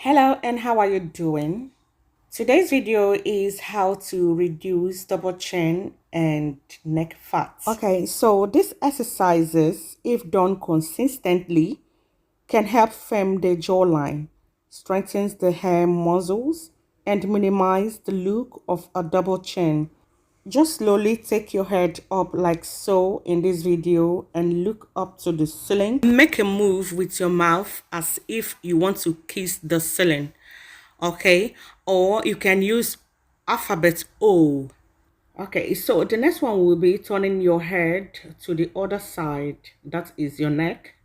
Hello, and how are you doing? Today's video is how to reduce double chin and neck fat. Okay, so these exercises, if done consistently, can help firm the jawline, strengthens the hair muscles, and minimize the look of a double chin. Just slowly take your head up like so in this video and look up to the ceiling. Make a move with your mouth as if you want to kiss the ceiling. Okay, or you can use alphabet O. Okay, so the next one will be turning your head to the other side, that is your neck.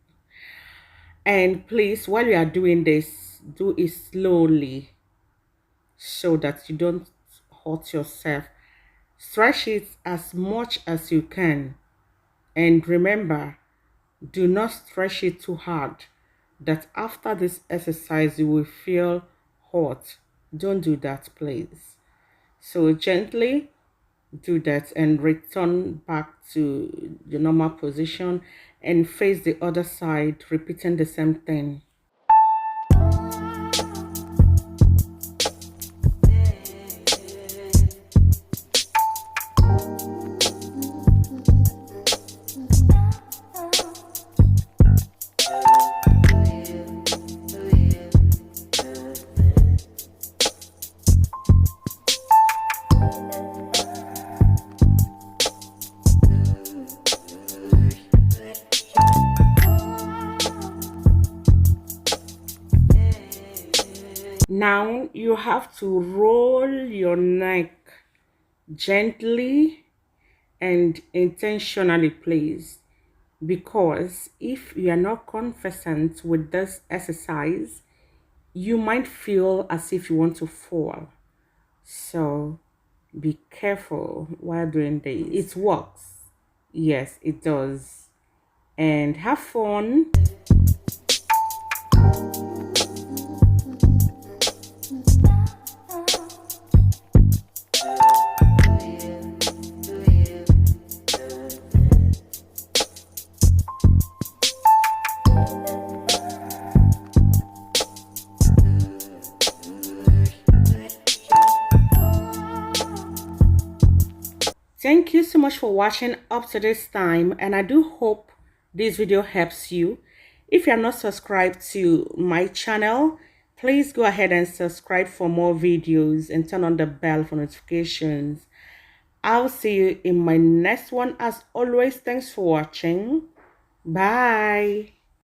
And please, while you are doing this, do it slowly so that you don't hurt yourself. Stretch it as much as you can, and remember, do not stretch it too hard, that after this exercise you will feel hot. Don't do that, please. So gently do that and return back to the normal position and face the other side, repeating the same thing. Now you have to roll your neck gently and intentionally, please, because if you are not conversant with this exercise, you might feel as if you want to fall. So be careful while doing this. It works. Yes, it does. And have fun. Thank you so much for watching up to this time, and I do hope this video helps you. If you are not subscribed to my channel, please go ahead and subscribe for more videos and turn on the bell for notifications. I'll see you in my next one. As always, thanks for watching. Bye.